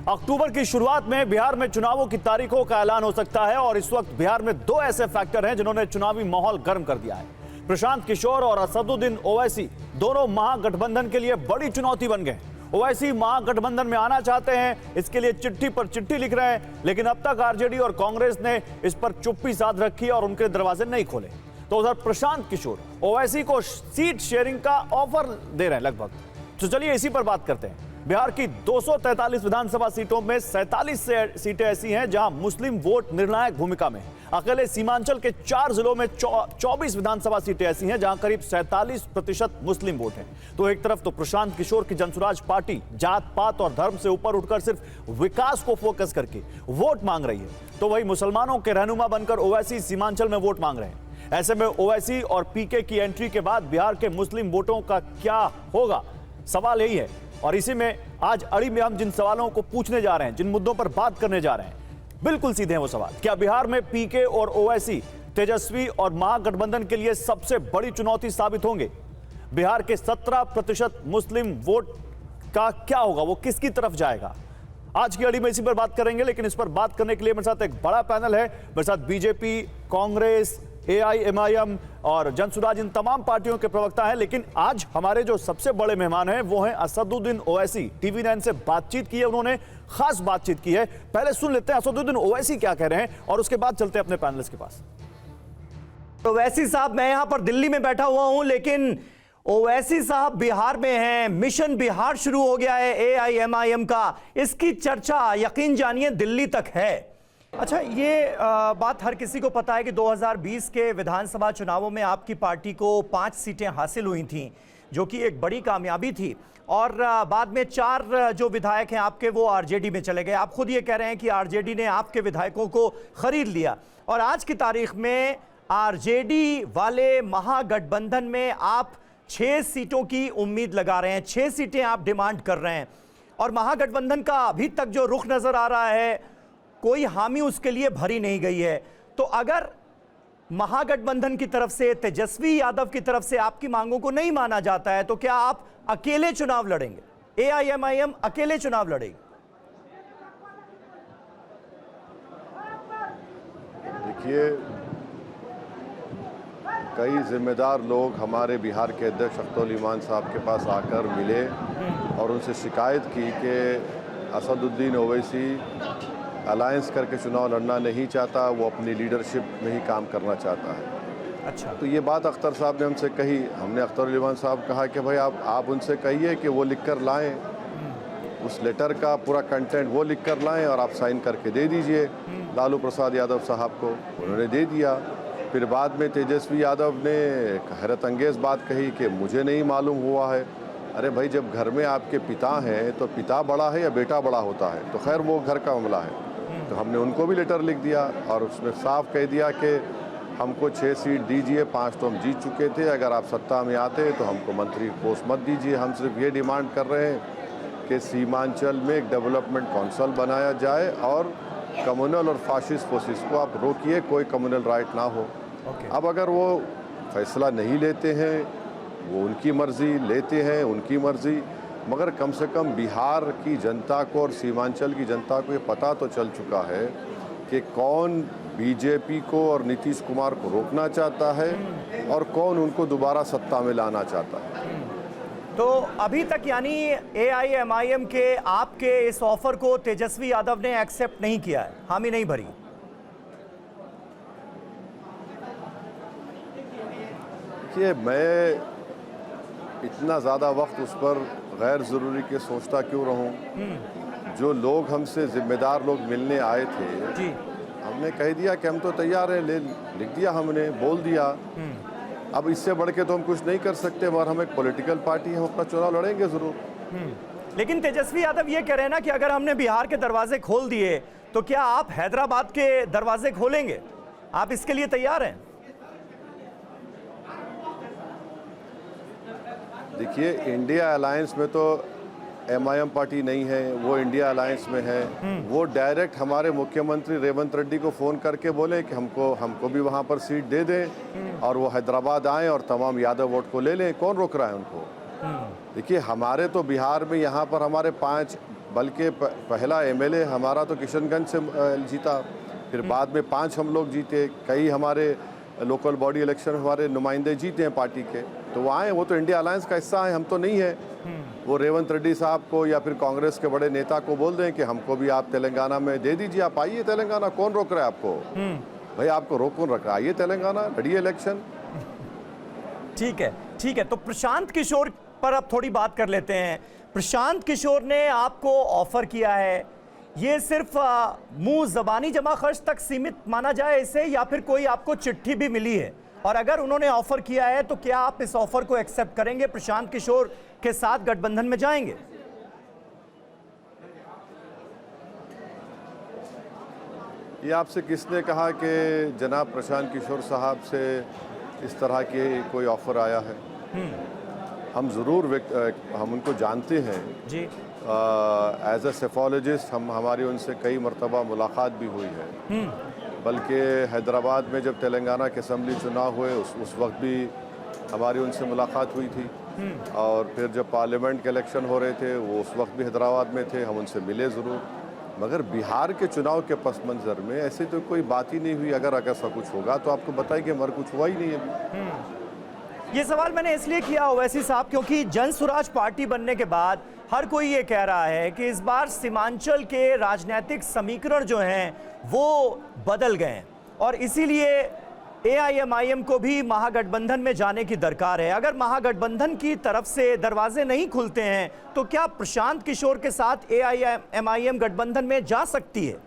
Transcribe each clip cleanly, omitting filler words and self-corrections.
अक्टूबर की शुरुआत में बिहार में चुनावों की तारीखों का ऐलान हो सकता है और इस वक्त बिहार में दो ऐसे फैक्टर हैं जिन्होंने चुनावी माहौल गर्म कर दिया है। प्रशांत किशोर और असदुद्दीन ओवैसी दोनों महागठबंधन के लिए बड़ी चुनौती बन गए। ओवैसी महागठबंधन में आना चाहते हैं, इसके लिए चिट्ठी पर चिट्ठी लिख रहे हैं, लेकिन अब तक आरजेडी और कांग्रेस ने इस पर चुप्पी साध रखी और उनके दरवाजे नहीं खोले। तो उधर प्रशांत किशोर ओवैसी को सीट शेयरिंग का ऑफर दे रहे हैं लगभग। तो चलिए इसी पर बात करते हैं। बिहार की 243 विधानसभा सीटों में 47 सीटें ऐसी हैं जहां मुस्लिम वोट निर्णायक भूमिका में। अकेले सीमांचल के 4 जिलों में 24 विधानसभा सीटें ऐसी हैं जहां करीब 47% मुस्लिम वोट हैं। तो एक तरफ तो प्रशांत किशोर की जनसुराज पार्टी जात पात और धर्म से ऊपर उठकर सिर्फ विकास को फोकस करके वोट मांग रही है, तो वही मुसलमानों के रहनुमा बनकर ओवैसी सीमांचल में वोट मांग रहे हैं। ऐसे में ओवैसी और पीके की एंट्री के बाद बिहार के मुस्लिम वोटों का क्या होगा, सवाल यही है। और इसी में आज अड़ी में हम जिन सवालों को पूछने जा रहे हैं, जिन मुद्दों पर बात करने जा रहे हैं, बिल्कुल सीधे हैं वो सवाल। क्या बिहार में पीके और ओवैसी तेजस्वी और महागठबंधन के लिए सबसे बड़ी चुनौती साबित होंगे? बिहार के 17% मुस्लिम वोट का क्या होगा, वो किसकी तरफ जाएगा? आज की अड़ी में इसी पर बात करेंगे, लेकिन इस पर बात करने के लिए मेरे साथ एक बड़ा पैनल है। मेरे साथ बीजेपी, कांग्रेस, एआईएमआईएम और जनसुराज, इन तमाम पार्टियों के प्रवक्ता हैं। लेकिन आज हमारे जो सबसे बड़े मेहमान हैं वो हैं असदुद्दीन ओवैसी। टीवी 9 से बातचीत की है उन्होंने, खास बातचीत की है। पहले सुन लेते हैं असदुद्दीन ओवैसी क्या कह रहे हैं और उसके बाद चलते हैं अपने पैनलिस्ट के पास। ओवैसी साहब, मैं यहां पर दिल्ली में बैठा हुआ हूं, लेकिन ओवैसी साहब बिहार में हैं। मिशन बिहार शुरू हो गया है एआईएमआईएम का, इसकी चर्चा यकीन जानिए दिल्ली तक है। अच्छा, ये बात हर किसी को पता है कि 2020 के विधानसभा चुनावों में आपकी पार्टी को 5 सीटें हासिल हुई थीं, जो कि एक बड़ी कामयाबी थी। और बाद में 4 जो विधायक हैं आपके, वो आरजेडी में चले गए। आप खुद ये कह रहे हैं कि आरजेडी ने आपके विधायकों को खरीद लिया और आज की तारीख में आरजेडी वाले महागठबंधन में आप 6 सीटों की उम्मीद लगा रहे हैं, 6 सीटें आप डिमांड कर रहे हैं। और महागठबंधन का अभी तक जो रुख नजर आ रहा है, कोई हामी उसके लिए भरी नहीं गई है। तो अगर महागठबंधन की तरफ से, तेजस्वी यादव की तरफ से आपकी मांगों को नहीं माना जाता है, तो क्या आप अकेले चुनाव लड़ेंगे? एआईएमआईएम अकेले चुनाव लड़ेगी? देखिए, कई जिम्मेदार लोग हमारे बिहार के अध्यक्ष अख्तर ईमान साहब के पास आकर मिले और उनसे शिकायत की कि असदुद्दीन ओवैसी अलायंस करके चुनाव लड़ना नहीं चाहता, वो अपनी लीडरशिप में ही काम करना चाहता है। अच्छा, तो ये बात अख्तर साहब ने हमसे कही। हमने अख्तर ईमान साहब कहा कि भाई आप उनसे कहिए कि वो लिख कर लाएँ, उस लेटर का पूरा कंटेंट वो लिख कर लाएँ और आप साइन करके दे दीजिए लालू प्रसाद यादव साहब को। उन्होंने दे दिया। फिर बाद में तेजस्वी यादव ने हैरत अंगेज़ बात कही कि मुझे नहीं मालूम हुआ है। अरे भाई, जब घर में आपके पिता हैं तो पिता बड़ा है या बेटा बड़ा होता है? तो खैर वो घर का मामला है। तो हमने उनको भी लेटर लिख दिया और उसमें साफ कह दिया कि हमको 6 सीट दीजिए, 5 तो हम जीत चुके थे। अगर आप सत्ता में आते तो हमको मंत्री पोस्ट मत दीजिए। हम सिर्फ ये डिमांड कर रहे हैं कि सीमांचल में एक डेवलपमेंट काउंसिल बनाया जाए और कम्युनल और फाशिस्ट फोर्सेस को आप रोकिए, कोई कम्युनल राइट ना हो। अब अगर वो फैसला नहीं लेते हैं, वो उनकी मर्जी, लेते हैं उनकी मर्जी, मगर कम से कम बिहार की जनता को और सीमांचल की जनता को ये पता तो चल चुका है कि कौन बीजेपी को और नीतीश कुमार को रोकना चाहता है और कौन उनको दोबारा सत्ता में लाना चाहता है। तो अभी तक यानी एआईएमआईएम के आपके इस ऑफर को तेजस्वी यादव ने एक्सेप्ट नहीं किया है, हामी नहीं भरी? देखिए, मैं इतना ज़्यादा वक्त उस पर गैर ज़रूरी के सोचता क्यों रहूं? जो लोग हमसे जिम्मेदार लोग मिलने आए थे जी, हमने कह दिया कि हम तो तैयार हैं, लिख दिया, हमने बोल दिया। अब इससे बढ़ के तो हम कुछ नहीं कर सकते, मगर हम एक पॉलिटिकल पार्टी हैं, हम अपना चुनाव लड़ेंगे ज़रूर। लेकिन तेजस्वी यादव ये कह रहे हैं ना कि अगर हमने बिहार के दरवाजे खोल दिए तो क्या आप हैदराबाद के दरवाजे खोलेंगे? आप इसके लिए तैयार हैं? देखिए, इंडिया अलायंस में तो एमआईएम पार्टी नहीं है, वो इंडिया अलायंस में है। वो डायरेक्ट हमारे मुख्यमंत्री रेवंत रेड्डी को फ़ोन करके बोले कि हमको भी वहाँ पर सीट दे दें और वो हैदराबाद आएँ और तमाम यादव वोट को ले लें। कौन रोक रहा है उनको? देखिए, हमारे तो बिहार में यहाँ पर हमारे 5 बल्कि पहला एमएलए हमारा तो किशनगंज से जीता, फिर बाद में 5 हम लोग जीते, कई हमारे लोकल बॉडी इलेक्शन हमारे नुमाइंदे जीते हैं पार्टी के, तो वो आए, वो तो इंडिया अलायंस का हिस्सा है, हम तो नहीं है। वो रेवंत रेड्डी साहब को या फिर कांग्रेस के बड़े नेता को बोल दें कि हमको भी आप तेलंगाना में दे दीजिए, आप आइए तेलंगाना, कौन रोक रहा है आपको? भाई आपको रोक कौन रख रहा है? आइए तेलंगाना, लड़िए इलेक्शन। ठीक है, ठीक है। तो प्रशांत किशोर पर अब थोड़ी बात कर लेते हैं। प्रशांत किशोर ने आपको ऑफर किया है, ये सिर्फ मुंह जबानी जमा खर्च तक सीमित माना जाए इसे, या फिर कोई आपको चिट्ठी भी मिली है? और अगर उन्होंने ऑफर किया है तो क्या आप इस ऑफर को एक्सेप्ट करेंगे, प्रशांत किशोर के साथ गठबंधन में जाएंगे? ये आपसे किसने कहा कि जनाब प्रशांत किशोर साहब से इस तरह के कोई ऑफर आया है? हम ज़रूर हम उनको जानते हैं जी। एज ए सेफोलॉजिस्ट हमारी उनसे कई मरतबा मुलाकात भी हुई है, बल्कि हैदराबाद में जब तेलंगाना के असम्बली चुनाव हुए उस वक्त भी हमारी उनसे मुलाकात हुई थी, और फिर जब पार्लियामेंट के इलेक्शन हो रहे थे वो उस वक्त भी हैदराबाद में थे, हम उनसे मिले ज़रूर। मगर बिहार के चुनाव के पस मंज़र में ऐसे तो कोई बात ही नहीं हुई। अगर ऐसा कुछ होगा तो आपको बताइए, मगर कुछ हुआ ही नहीं अभी। ये सवाल मैंने इसलिए किया ओवैसी साहब क्योंकि जन स्वराज पार्टी बनने के बाद हर कोई ये कह रहा है कि इस बार सीमांचल के राजनीतिक समीकरण जो हैं वो बदल गए हैं, और इसीलिए एआईएमआईएम को भी महागठबंधन में जाने की दरकार है। अगर महागठबंधन की तरफ से दरवाजे नहीं खुलते हैं तो क्या प्रशांत किशोर के साथ एआईएमआईएम गठबंधन में जा सकती है?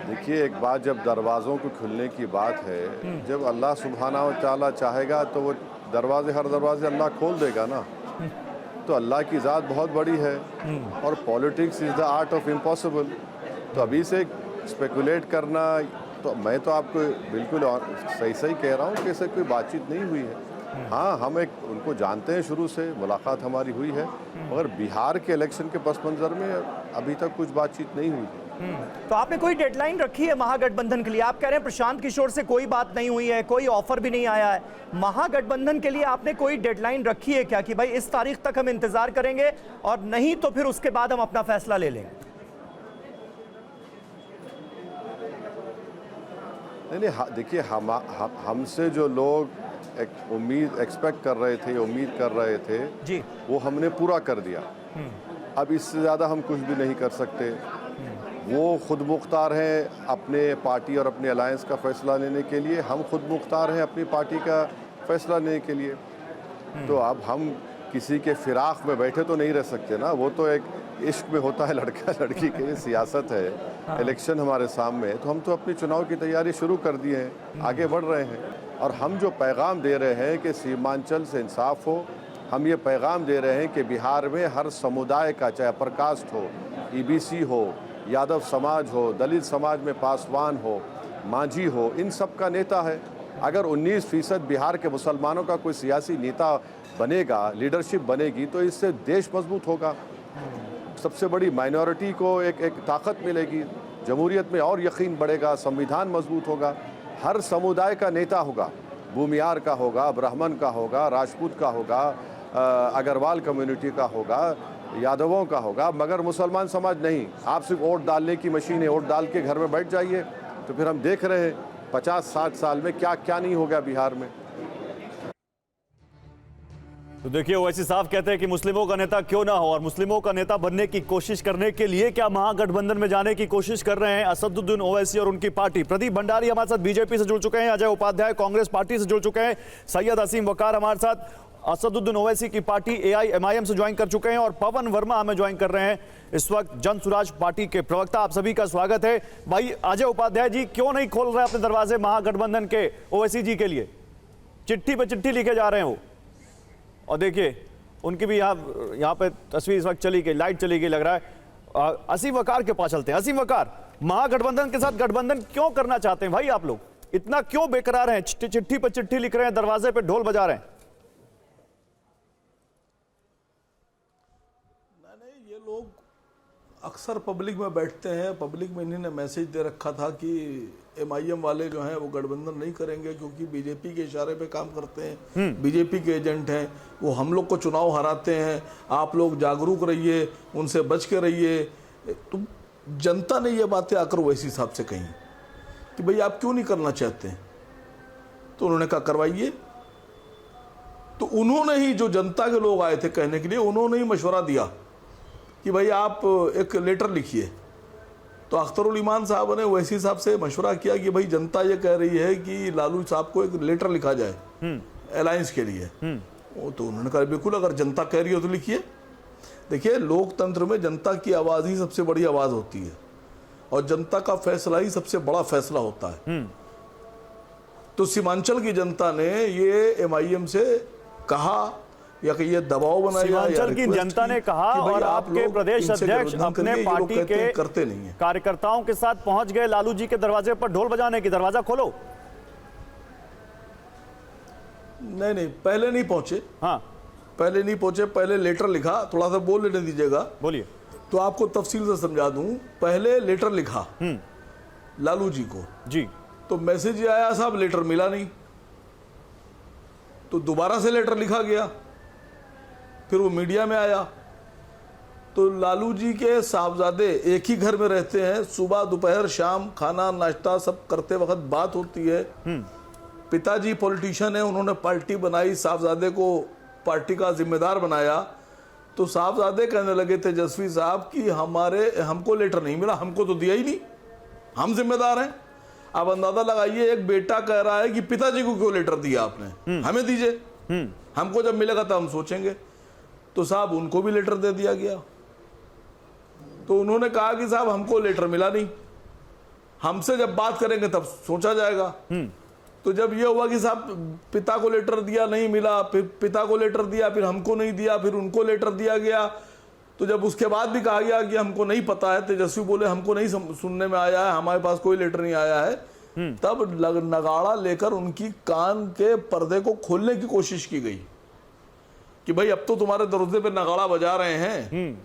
देखिए, एक बात जब दरवाज़ों को खुलने की बात है, जब अल्लाह सुब्हाना व तआला चाहेगा तो वो दरवाजे, हर दरवाजे अल्लाह खोल देगा ना। तो अल्लाह की ज़ात बहुत बड़ी है, और politics is the art of impossible. तो अभी से स्पेकुलेट करना, तो मैं तो आपको बिल्कुल सही कह रहा हूँ कि ऐसे कोई बातचीत नहीं हुई है। हाँ, हम उनको जानते हैं, शुरू से मुलाकात हमारी हुई है, मगर बिहार के इलेक्शन के पस मंज़र में अभी तक कुछ बातचीत नहीं हुई। तो आपने कोई डेडलाइन रखी है महागठबंधन के लिए? आप कह रहे हैं प्रशांत किशोर से कोई बात नहीं हुई है, कोई ऑफर भी नहीं आया है। महागठबंधन के लिए आपने कोई डेडलाइन रखी है क्या, कि भाई इस तारीख तक हम इंतजार करेंगे और नहीं तो फिर उसके बाद हम अपना फैसला ले लेंगे? नहीं, देखिए, हमसे जो लोग उम्मीद एक्सपेक्ट कर रहे थे, उम्मीद कर रहे थे जी, वो हमने पूरा कर दिया। अब इससे ज़्यादा हम कुछ भी नहीं कर सकते। वो खुद मुख्तार हैं अपने पार्टी और अपने अलायंस का फ़ैसला लेने के लिए, हम खुद मुख्तार हैं अपनी पार्टी का फ़ैसला लेने के लिए। तो अब हम किसी के फिराक में बैठे तो नहीं रह सकते ना। वो तो एक इश्क में होता है लड़का लड़की के, लिए सियासत है, इलेक्शन हमारे सामने है, तो हम तो अपनी चुनाव की तैयारी शुरू कर दिए हैं, आगे बढ़ रहे हैं। और हम जो पैगाम दे रहे हैं कि सीमांचल से इंसाफ हो, हम ये पैगाम दे रहे हैं कि बिहार में हर समुदाय का, चाहे अपर कास्ट हो, ईबीसी हो, यादव समाज हो, दलित समाज में पासवान हो, मांझी हो, इन सब का नेता है। अगर 19% बिहार के मुसलमानों का कोई सियासी नेता बनेगा, लीडरशिप बनेगी, तो इससे देश मजबूत होगा, सबसे बड़ी माइनॉरिटी को एक ताकत मिलेगी, जमहूरियत में और यकीन बढ़ेगा, संविधान मजबूत होगा। हर समुदाय का नेता होगा, भूमियार का होगा, ब्राह्मण का होगा, राजपूत का होगा, अग्रवाल कम्युनिटी का होगा, यादवों का होगा, मगर मुसलमान समाज नहीं। आप सिर्फ वोट डालने की मशीन है, वोट डाल के घर में बैठ जाइए। तो फिर हम देख रहे हैं 50-60 साल में क्या क्या नहीं हो गया बिहार में। तो देखिए, ओवैसी साहब कहते हैं कि मुस्लिमों का नेता क्यों ना हो, और मुस्लिमों का नेता बनने की कोशिश करने के लिए क्या महागठबंधन में जाने की कोशिश कर रहे हैं असदुद्दीन ओवैसी और उनकी पार्टी। प्रदीप भंडारी हमारे साथ बीजेपी से जुड़ चुके हैं, अजय उपाध्याय कांग्रेस पार्टी से जुड़ चुके हैं, सैयद असीम वकार हमारे साथ असदुद्दीन ओवैसी की पार्टी एआईएमआईएम से ज्वाइन कर चुके हैं, और पवन वर्मा हमें ज्वाइन कर रहे हैं इस वक्त जन स्वराज पार्टी के प्रवक्ता। आप सभी का स्वागत है। भाई अजय उपाध्याय जी, क्यों नहीं खोल रहे अपने दरवाजे महागठबंधन के ओवैसी जी के लिए? चिट्ठी पे चिट्ठी लिखे जा रहे हैं वो, और देखिए उनकी भी यहाँ पे तस्वीर इस वक्त चली गई, लाइट चली गई लग रहा है। असीम वकार के पास चलते हैं। असीम वकार, महागठबंधन के साथ गठबंधन क्यों करना चाहते हैं भाई आप लोग? इतना क्यों बेकरार हैं, चिट्ठी पर चिट्ठी लिख रहे हैं, दरवाजे पे ढोल बजा रहे हैं? नहीं, ये लोग अक्सर पब्लिक में बैठते हैं, पब्लिक में इन्हीं ने मैसेज दे रखा था कि एमआईएम वाले जो हैं वो गठबंधन नहीं करेंगे क्योंकि बीजेपी के इशारे पे काम करते हैं, बीजेपी के एजेंट हैं, वो हम लोग को चुनाव हराते हैं, आप लोग जागरूक रहिए, उनसे बच के रहिए। तो जनता ने ये बातें आकर ओवैसी साहब से कही कि भाई आप क्यों नहीं करना चाहते हैं? तो उन्होंने कहा करवाइए। तो उन्होंने ही, जो जनता के लोग आए थे कहने के लिए, उन्होंने ही मशवरा दिया कि भाई आप एक लेटर लिखिए। तो अख्तरुल ईमान साहब ने ओवैसी साहब से मशवरा किया कि भाई जनता ये कह रही है कि लालू साहब को एक लेटर लिखा जाए अलायंस के लिए। तो उन्होंने कहा बिल्कुल, अगर जनता कह रही हो तो लिखिए। देखिए, लोकतंत्र में जनता की आवाज़ ही सबसे बड़ी आवाज़ होती है और जनता का फैसला ही सबसे बड़ा फैसला होता है। तो सीमांचल की जनता ने ये एमआईएम से कहा या कि ये दबाव बनाया, सीमांचल की जनता ने कहा और आपके प्रदेश अध्यक्ष अपने पार्टी के करते नहीं है, कार्यकर्ताओं के साथ पहुंच गए लालू जी के दरवाजे पर ढोल बजाने की, दरवाजा खोलो। नहीं, पहले नहीं पहुंचे। हाँ, पहले नहीं पहुंचे, पहले लेटर लिखा। थोड़ा सा बोल लेने दीजिएगा। बोलिए। तो आपको तफसील से समझा दूं। पहले लेटर लिखा लालू जी को जी, तो मैसेज आया साहब लेटर मिला नहीं, तो दोबारा से लेटर लिखा गया, फिर वो मीडिया में आया। तो लालू जी के साहबजादे एक ही घर में रहते हैं, सुबह दोपहर शाम खाना नाश्ता सब करते वक्त बात होती है। पिताजी पॉलिटिशियन है, उन्होंने पार्टी बनाई, साहबजादे को पार्टी का जिम्मेदार बनाया। तो साहबजादे कहने लगे तेजस्वी साहब कि हमको लेटर नहीं मिला, हमको तो दिया ही नहीं, हम जिम्मेदार हैं। अब अंदाजा लगाइए, एक बेटा कह रहा है कि पिताजी को क्यों लेटर दिया आपने, हमें दीजिए, हमको जब मिलेगा तब हम सोचेंगे। तो साहब उनको भी लेटर दे दिया गया। तो उन्होंने कहा कि साहब हमको लेटर मिला नहीं, हमसे जब बात करेंगे तब सोचा जाएगा। तो जब ये हुआ कि साहब पिता को लेटर दिया, नहीं मिला, फिर पिता को लेटर दिया, फिर हमको नहीं दिया, फिर उनको लेटर दिया गया। तो जब उसके बाद भी कहा गया कि हमको नहीं पता है, तेजस्वी बोले हमको नहीं सुनने में आया है, हमारे पास कोई लेटर नहीं आया है, तब नगाड़ा लेकर उनकी कान के पर्दे को खोलने की कोशिश की गई कि भाई अब तो तुम्हारे दरवाजे पे नगाड़ा बजा रहे हैं,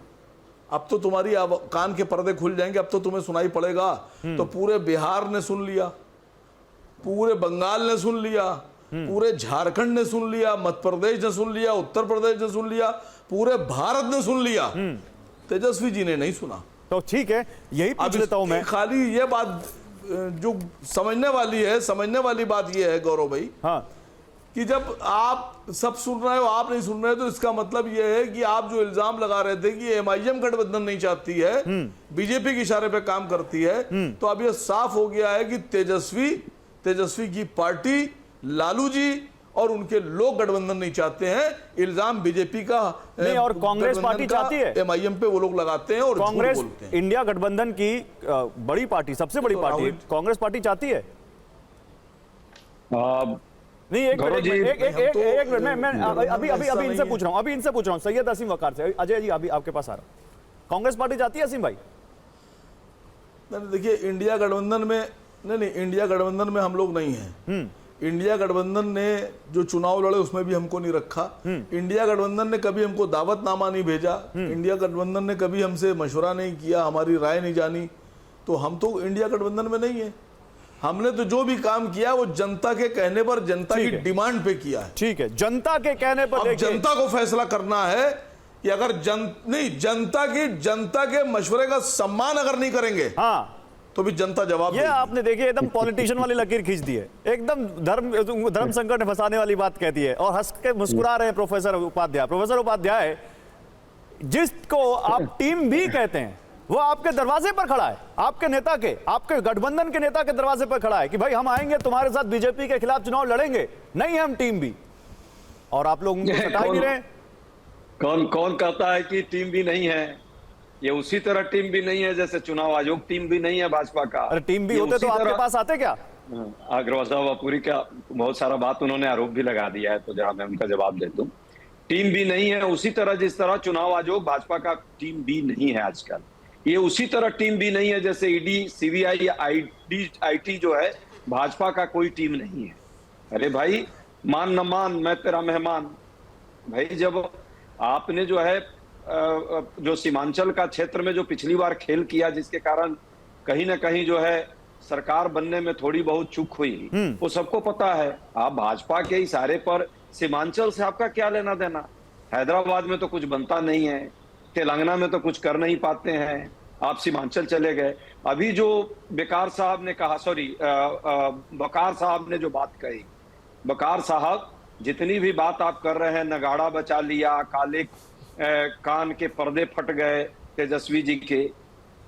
अब तो तुम्हारी कान के पर्दे खुल जाएंगे, अब तो तुम्हें सुनाई पड़ेगा। तो पूरे बिहार ने सुन लिया, पूरे बंगाल ने सुन लिया, पूरे झारखंड ने सुन लिया, मध्य प्रदेश ने सुन लिया, उत्तर प्रदेश ने सुन लिया, पूरे भारत ने सुन लिया, तेजस्वी जी ने नहीं सुना। तो ठीक है, यही पूछ लेता हूं मैं। खाली ये बात जो समझने वाली बात ये है गौरव भाई, हाँ, कि जब आप सब सुन रहे हो, आप नहीं सुन रहे, तो इसका मतलब यह है कि आप जो इल्जाम लगा रहे थे कि एमआईएम गठबंधन नहीं चाहती है, बीजेपी के इशारे पे काम करती है, तो अब यह साफ हो गया है कि तेजस्वी की पार्टी, लालू जी और उनके लोग गठबंधन नहीं चाहते हैं। इल्जाम बीजेपी का नहीं, और कांग्रेस पार्टी चाहती है, एमआईएम पे वो लोग लगाते हैं और कांग्रेस बोलते हैं। इंडिया गठबंधन की बड़ी पार्टी, सबसे बड़ी पार्टी कांग्रेस पार्टी चाहती है। नहीं, एक मिनट, मैं अभी इनसे पूछ रहा हूं, सैयद असीम वकार से। अजय जी, अभी आपके पास आ रहा हूं। कांग्रेस पार्टी चाहती है असीम भाई? देखिए, इंडिया गठबंधन में नहीं, इंडिया गठबंधन में हम लोग नहीं हैं। इंडिया गठबंधन ने जो चुनाव लड़े उसमें भी हमको नहीं रखा। इंडिया गठबंधन ने कभी हमको दावतनामा नहीं भेजा। इंडिया गठबंधन ने कभी हमसे मशवरा नहीं किया, हमारी राय नहीं जानी। तो हम तो इंडिया गठबंधन में नहीं है। हमने तो जो भी काम किया वो जनता के कहने पर, जनता की डिमांड पे किया है। ठीक है, जनता के कहने पर। अब जनता को फैसला करना है कि अगर जनता के मशवरे का सम्मान अगर नहीं करेंगे, हाँ, तो भी जनता जवाब ये आपने देखिए एकदम पॉलिटिशियन वाली लकीर खींच दी है, एकदम धर्म संकट में फंसाने वाली बात कहती है और हंस के मुस्कुरा रहे हैं प्रोफेसर उपाध्याय, जिसको आप टीम भी कहते हैं, वो आपके दरवाजे पर खड़ा है, आपके गठबंधन के नेता के दरवाजे पर खड़ा है कि भाई हम आएंगे तुम्हारे साथ, बीजेपी के खिलाफ चुनाव लड़ेंगे, नहीं हम टीम भी, और आप लोग उनको हटा नहीं रहे। कौन कहता है कि टीम भी नहीं है? ये उसी तरह टीम भी नहीं है जैसे चुनाव आयोग टीम भी नहीं है भाजपा का। अरे टीम भी होते तो आपके पास आते क्या? अग्रवाल साहब पूरी का बहुत सारा बात उन्होंने आरोप भी लगा दिया है, तो जरा मैं उनका जवाब दे दूं। टीम भी नहीं है उसी तरह जिस तरह चुनाव आयोग भाजपा का टीम भी नहीं है आजकल। ये उसी तरह टीम भी नहीं है जैसे ईडी, सीबीआई, आईटी जो है भाजपा का कोई टीम नहीं है। अरे भाई, मान न मान मैं तेरा मेहमान। भाई, जब आपने जो है जो सीमांचल का क्षेत्र में जो पिछली बार खेल किया, जिसके कारण कहीं ना कहीं जो है सरकार बनने में थोड़ी बहुत चूक हुई, वो सबको पता है। आप भाजपा के इशारे पर सीमांचल से आपका क्या लेना देना? हैदराबाद में तो कुछ बनता नहीं है, तेलंगाना में तो कुछ कर नहीं पाते हैं, आप सीमांचल चले गए। अभी जो बेकार साहब ने कहा, बकार साहब ने जो बात कही, बकार साहब जितनी भी बात आप कर रहे हैं, नगाड़ा बचा लिया, काले कान के पर्दे फट गए तेजस्वी जी के,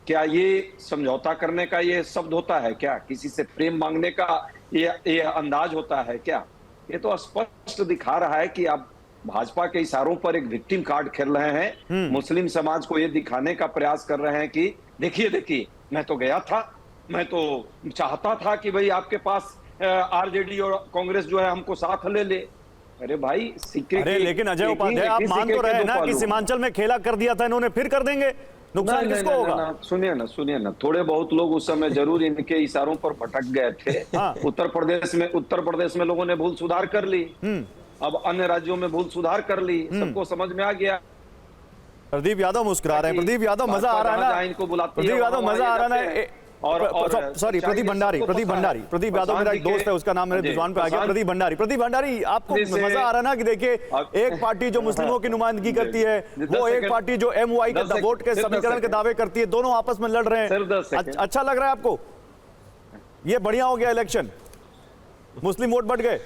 क्या ये समझौता करने का ये शब्द होता है क्या? किसी से प्रेम मांगने का ये अंदाज होता है क्या? ये तो स्पष्ट दिखा रहा है कि आप भाजपा के इशारों पर एक विक्टिम कार्ड खेल रहे हैं। मुस्लिम समाज को ये दिखाने का प्रयास कर रहे हैं कि देखिए देखिए, मैं तो गया था, मैं तो चाहता था कि भाई आपके पास आरजेडी और कांग्रेस जो है हमको साथ ले ले। अरे भाई, सिक्के अरे लेकिन अजय उपाध्याय, आप मान तो रहे ना कि सीमांचल में खेला कर दिया था इन्होंने, फिर कर देंगे, नुकसान किसको होगा? सुनिए ना, थोड़े बहुत लोग उस समय जरूर इनके इशारों पर भटक गए थे। हाँ। उत्तर प्रदेश में लोगों ने भूल सुधार कर ली, अब अन्य राज्यों में भूल सुधार कर ली, सबको समझ में आ गया। प्रदीप यादव मुस्कुरा रहे हैं। प्रदीप यादव, मजा आ रहा है ना? इनको बुलाते प्रदीप यादव, मजा आ रहा है ना? सॉरी, प्रदीप भंडारी, प्रदीप यादव मेरा एक दोस्त है, उसका नाम मेरे जुबान पे आ गया, प्रदीप भंडारी, आपको मजा आ रहा है ना कि देखिए एक पार्टी जो मुस्लिमों की नुमाइंदगी करती है, वो एक पार्टी जो MY के वोट के समीकरण के दावे करती है, दोनों आपस में लड़ रहे हैं। अच्छा लग रहा है आपको? ये बढ़िया हो गया इलेक्शन, मुस्लिम वोट बढ़ गए।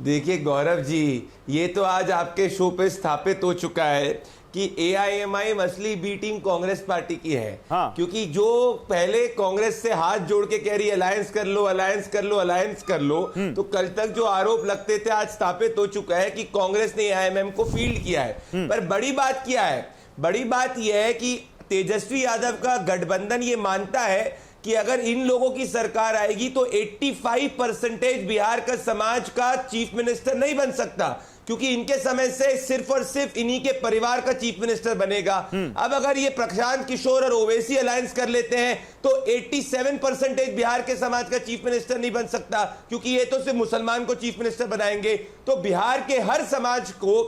देखिए गौरव जी, ये तो आज आपके शो पे स्थापित हो चुका है कि AIMIM असली बी टीम कांग्रेस पार्टी की है। हाँ। क्योंकि जो पहले कांग्रेस से हाथ जोड़ के कह रही अलायंस कर लो, अलायंस कर लो, अलायंस कर लो, तो कल तक जो आरोप लगते थे आज स्थापित हो चुका है कि कांग्रेस ने AIMIM को फील्ड किया है। पर बड़ी बात क्या है? बड़ी बात यह है कि तेजस्वी यादव का गठबंधन ये मानता है कि अगर इन लोगों की सरकार आएगी तो 85% बिहार का समाज का चीफ मिनिस्टर नहीं बन सकता, क्योंकि इनके समय से सिर्फ और सिर्फ इन्हीं के परिवार का चीफ मिनिस्टर बनेगा। अब अगर ये प्रशांत किशोर और ओवैसी अलायंस कर लेते हैं तो 87% बिहार के समाज का चीफ मिनिस्टर नहीं बन सकता, क्योंकि ये तो सिर्फ मुसलमान को चीफ मिनिस्टर बनाएंगे। तो बिहार के हर समाज को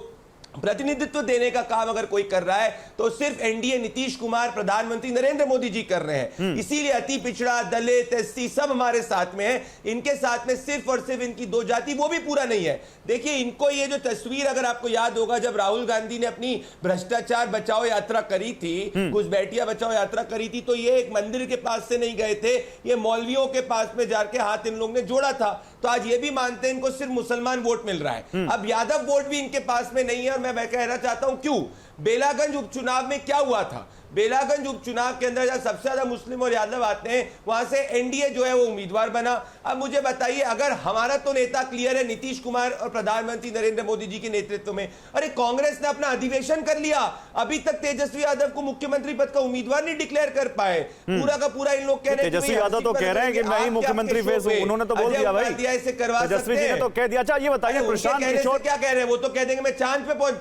प्रतिनिधित्व देने का काम अगर कोई कर रहा है तो सिर्फ एनडीए नीतीश कुमार, प्रधानमंत्री नरेंद्र मोदी जी कर रहे हैं। इसीलिए अति पिछड़ा, दलित, SC सब हमारे साथ में है। इनके साथ में सिर्फ और सिर्फ इनकी दो जाति, वो भी पूरा नहीं है। देखिए, इनको ये जो तस्वीर, अगर आपको याद होगा, जब राहुल गांधी ने अपनी भ्रष्टाचार बचाओ यात्रा करी थी, घुसपैठिया बचाओ यात्रा करी थी, तो ये एक मंदिर के पास से नहीं गए थे, ये मौलवियों के पास में जाके हाथ इन लोगों ने जोड़ा था। तो आज ये भी मानते हैं इनको सिर्फ मुसलमान वोट मिल रहा है। अब यादव वोट भी इनके पास में नहीं है। और मैं कहना चाहता हूं क्यों। बेलागंज उपचुनाव में क्या हुआ था? बेलागंज उपचुनाव के अंदर जहां सबसे ज्यादा मुस्लिम और यादव आते हैं, वहां से एनडीए जो है वो उम्मीदवार बना। अब मुझे बताइए, अगर हमारा तो नेता क्लियर है, नीतीश कुमार और प्रधानमंत्री नरेंद्र मोदी जी के नेतृत्व में, अरे कांग्रेस ने अपना अधिवेशन कर लिया, अभी तक तेजस्वी यादव को मुख्यमंत्री पद का उम्मीदवार नहीं डिक्लेयर कर पाए। पूरा का पूरा इन लोग कह रहे हैं, तेजस्वी यादव तो कह रहे हैं कि मैं ही मुख्यमंत्री फेस हूं, उन्होंने तो बोल दिया भाई, ऐसे करवा तेजस्वी जी ने तो कह दिया। अच्छा ये बताइए, प्रशांत किशोर क्या कह रहे हैं? वो तो कह देंगे मैं चांद पे पहुंच,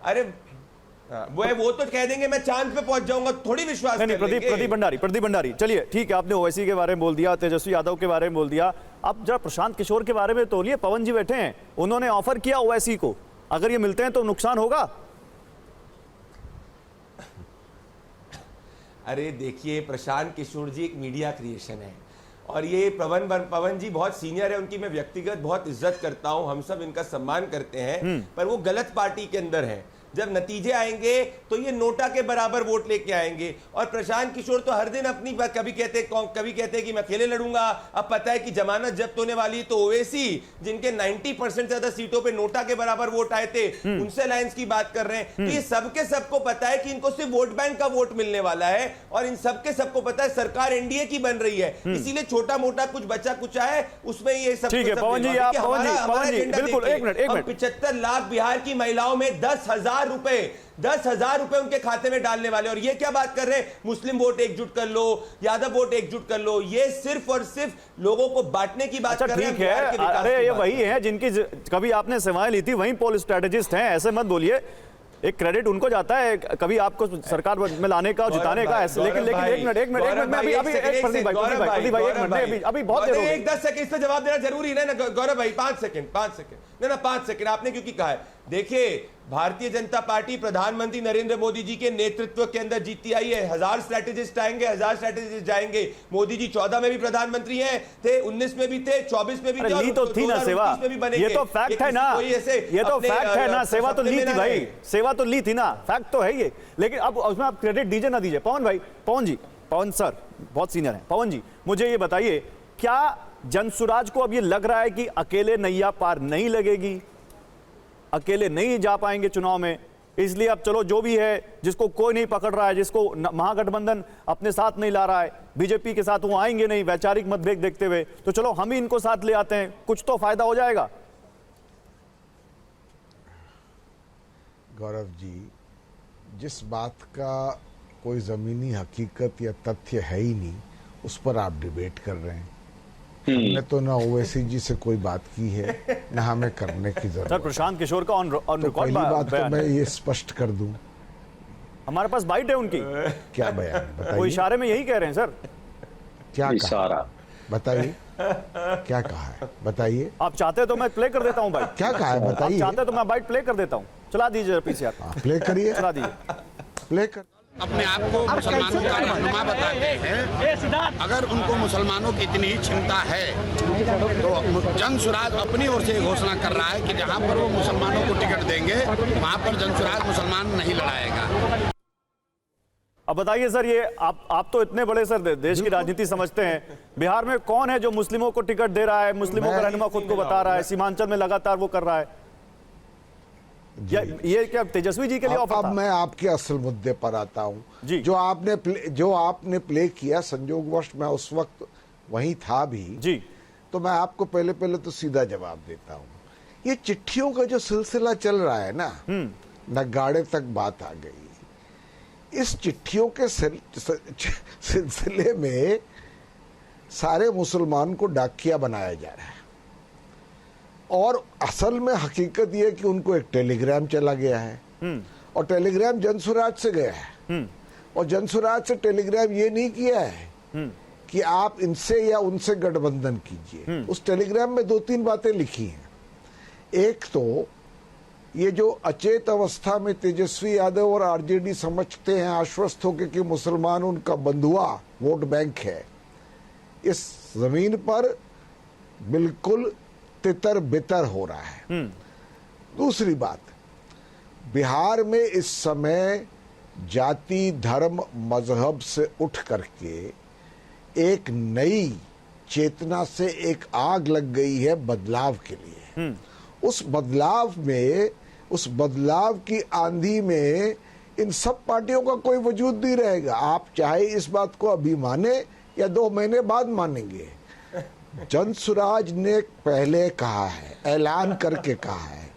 अरे वो तो कह देंगे मैं चांद पे पहुंच जाऊंगा, थोड़ी विश्वास नहीं। प्रदीप भंडारी, चलिए ठीक है, आपने ओवैसी के बारे में बोल दिया, तेजस्वी यादव के बारे में बोल दिया, अब जरा प्रशांत किशोर के बारे में तोलिए। पवन जी बैठे हैं, उन्होंने ऑफर किया ओवैसी को, अगर ये मिलते हैं तो नुकसान होगा? अरे देखिए, प्रशांत किशोर जी एक मीडिया क्रिएशन है, और ये पवन जी बहुत सीनियर है, उनकी मैं व्यक्तिगत बहुत इज्जत करता हूं, हम सब इनका सम्मान करते हैं, पर वो गलत पार्टी के अंदर है। जब नतीजे आएंगे तो ये नोटा के बराबर वोट लेके आएंगे। और प्रशांत किशोर तो हर दिन अपनी बात, कभी कहते हैं कि मैं अकेले लड़ूंगा, अब पता है कि जमानत जब्त होने वाली, तो ओवैसी जिनके 90% से ज्यादा सीटों पे नोटा के बराबर वोट आए थे, उनसे अलायंस की बात कर रहे हैं। तो ये सबको पता है कि इनको सिर्फ वोट बैंक का वोट मिलने वाला है, और इन सबको पता है सरकार एनडीए की बन रही है, इसीलिए छोटा मोटा कुछ बचा कुछ है उसमें ये सब। ठीक है पवन जी, बिल्कुल, एक मिनट। 75 लाख बिहार की महिलाओं में 10,000 रुपए उनके खाते में डालने वाले, और ये क्या बात कर रहे हैं, मुस्लिम वोट एकजुट कर लो, यादव वोट एकजुट कर लो, ये सिर्फ और सिर्फ लोगों को बांटने की बात कर रहे हैं। ठीक है, अरे ये वही है जिनकी कभी आपने सेवाएं ली थी, वही पोल स्ट्रेटेजिस्ट हैं, ऐसे मत बोलिए। एक क्रेडिट उनको जाता है कभी आपको सरकार में लाने का, जिताने का, ऐसे। लेकिन एक मिनट अभी बहुत देर हो गई। 10 सेकंड पे जवाब देना जरूरी है ना गौरव भाई, 5 सेकंड ना 5 सेकंड आपने क्योंकि कहा है देखिए, भारतीय जनता पार्टी प्रधानमंत्री नरेंद्र मोदी जी के नेतृत्व के अंदर जीती आई है। 1000 स्ट्रैटेजिस्ट आएंगे, 1000 स्ट्रैटेजिस्ट जाएंगे। मोदी जी 14 में भी प्रधानमंत्री हैं, थे 19 में भी थे, 24 में भी थे, ली तो थी ना सेवा, ये तो फैक्ट है ना, ये तो फैक्ट है ना, सेवा तो ली थी भाई, सेवा तो ली थी ना, फैक्ट तो है ये। लेकिन अब उसमें आप क्रेडिट दीजिए ना दीजिए। पवन भाई, पवन सर बहुत सीनियर है। पवन जी, मुझे ये बताइए, क्या जनसुराज को अब ये लग रहा है कि अकेले नैया पार नहीं लगेगी, अकेले नहीं जा पाएंगे चुनाव में, इसलिए अब चलो जो भी है, जिसको कोई नहीं पकड़ रहा है, जिसको महागठबंधन अपने साथ नहीं ला रहा है, बीजेपी के साथ वो आएंगे नहीं वैचारिक मतभेद देखते हुए, तो चलो हम ही इनको साथ ले आते हैं, कुछ तो फायदा हो जाएगा? गौरव जी, जिस बात का कोई जमीनी हकीकत या तथ्य है ही नहीं, उस पर आप डिबेट कर रहे हैं। हमने तो ना ओवैसी जी से कोई बात की है, ना हमें करने की जरूरत। सर, प्रशांत किशोर का ऑन तो रिकॉर्ड पहली बात तो मैं ये स्पष्ट कर दूं, हमारे पास बाइट है उनकी। क्या बयान वो बताइए, इशारे में यही कह रहे हैं सर। क्या इशारा कहा बताइए, क्या कहा है बताइए। आप चाहते तो मैं प्ले कर देता हूं बाइट। क्या कहा है आप बताइए। चाहते तो मैं बाइट प्ले कर देता हूं, चला दीजिए पीछे, प्ले करिए, चला दीजिए। प्ले कर। अपने आप को मुसलमानों का रहनुमा बताते हैं। अगर उनको मुसलमानों की इतनी ही चिंता है तो जनसुराज अपनी ओर से घोषणा कर रहा है कि जहां पर वो मुसलमानों को टिकट देंगे वहां पर जनसुराज मुसलमान नहीं लड़ाएगा। अब बताइए सर, ये आप तो इतने बड़े सर देश की राजनीति समझते हैं, बिहार में कौन है जो मुस्लिमों को टिकट दे रहा है, मुस्लिमों का रहनुमा खुद को बता रहा है, सीमांचल में लगातार वो कर रहा है? ये क्या तेजस्वी जी के लिए ऑफर था? अब मैं आपके असल मुद्दे पर आता हूं। जी। जो आपने प्ले किया, संयोगवश मैं उस वक्त वहीं था भी जी, तो मैं आपको पहले तो सीधा जवाब देता हूं। ये चिट्ठियों का जो सिलसिला चल रहा है ना, नगाड़े तक बात आ गई। इस चिट्ठियों के सिलसिले में सारे मुसलमान को डाकिया बनाया जा रहा है, और असल में हकीकत यह कि उनको एक टेलीग्राम चला गया है, और टेलीग्राम जनसुराज से गया है, और जनसुराज से टेलीग्राम ये नहीं किया है कि आप इनसे या उनसे गठबंधन कीजिए। उस टेलीग्राम में 2-3 बातें लिखी हैं। एक तो ये जो अचेत अवस्था में तेजस्वी यादव और आरजेडी समझते हैं आश्वस्त होकर कि मुसलमान उनका बंधुआ वोट बैंक है, इस जमीन पर बिल्कुल तितर बितर हो रहा है। दूसरी बात, बिहार में इस समय जाति, धर्म, मजहब से उठ करके एक नई चेतना से एक आग लग गई है बदलाव के लिए। उस बदलाव की आंधी में इन सब पार्टियों का कोई वजूद नहीं रहेगा। आप चाहे इस बात को अभी माने या 2 महीने बाद मानेंगे। जनसुराज ने पहले कहा है, ऐलान करके कहा है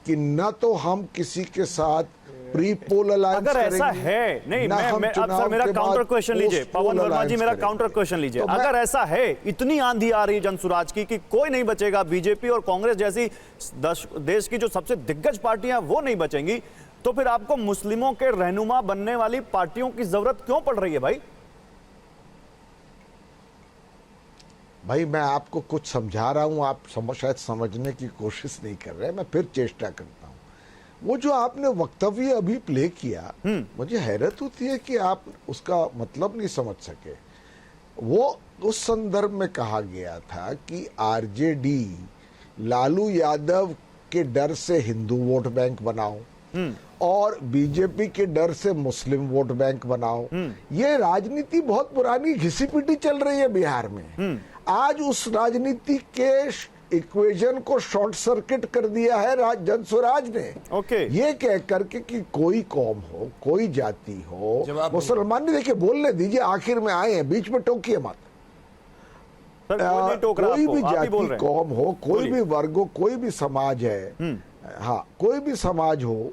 कि न तो हम किसी के साथ प्री पोल अलायंस अगर ऐसा है, नहीं मैं अब सर मेरा काउंटर क्वेश्चन लीजिए, पवन वर्मा जी मेरा काउंटर क्वेश्चन लीजिए। अगर ऐसा है, इतनी आंधी आ रही है जनसुराज की कि कोई नहीं बचेगा, बीजेपी और कांग्रेस जैसी देश की जो सबसे दिग्गज पार्टियां वो नहीं बचेंगी, तो फिर आपको मुस्लिमों के रहनुमा बनने वाली पार्टियों की जरूरत क्यों पड़ रही है भाई? भाई मैं आपको कुछ समझा रहा हूं, आप शायद समझने की कोशिश नहीं कर रहे, मैं फिर चेष्टा करता हूं। वो जो आपने वक्तव्य अभी प्ले किया, मुझे हैरत होती है कि आप उसका मतलब नहीं समझ सके। वो उस संदर्भ में कहा गया था कि आरजेडी लालू यादव के डर से हिंदू वोट बैंक बनाओ और बीजेपी के डर से मुस्लिम वोट बैंक बनाओ। ये राजनीति बहुत पुरानी घिसी पिटी चल रही है बिहार में। आज उस राजनीति के इक्वेशन को शॉर्ट सर्किट कर दिया है जनसुराज ने। ये कह करके कि कोई कौम हो, कोई जाति हो, मुसलमान नहीं, देखिए बोलने दीजिए, आखिर में आए हैं, बीच में टोकिए मत। कोई भी जाति, कौम हो, कोई भी वर्ग हो, कोई भी समाज है, हाँ कोई भी समाज हो,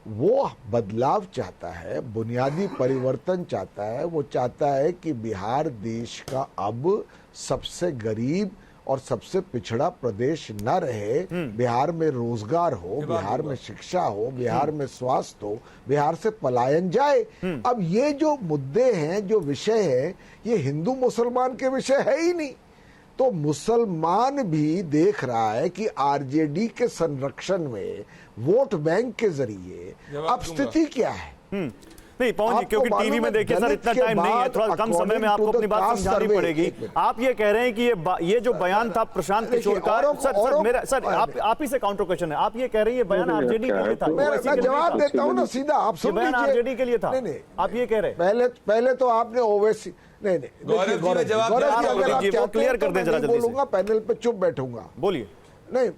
वो बदलाव चाहता है, बुनियादी परिवर्तन चाहता है। वो चाहता है कि बिहार देश का अब सबसे गरीब और सबसे पिछड़ा प्रदेश न रहे। बिहार में रोजगार हो, बिहार में शिक्षा हो, बिहार में स्वास्थ्य हो, बिहार से पलायन जाए। अब ये जो मुद्दे हैं, जो विषय है, ये हिंदू मुसलमान के विषय है ही नहीं। तो मुसलमान भी देख रहा है कि आरजेडी के संरक्षण में वोट बैंक के जरिए अब स्थिति क्या है। नहीं पवन जी, क्योंकि टीवी में देखिए सर इतना टाइम नहीं है, थोड़ा कम समय में आपको अपनी बात समझानी पड़ेगी। आप ये कह रहे हैं कि ये जो बयान था प्रशांत किशोर का, सर आप ही से काउंटर क्वेश्चन है, आप ये कह रहे हैं ये बयान आरजेडी के लिए था? मैं जवाब देता हूं ना सीधा, आप सुन लीजिए। आरजेडी के लिए था, आप ये कह रहे हैं? पहले तो आपने ओवैसी नहीं गौरव जी क्लियर कर दें जरा जल्दी से। बोलूंगा, पैनल पे चुप बैठूंगा। बोलिए। नहीं,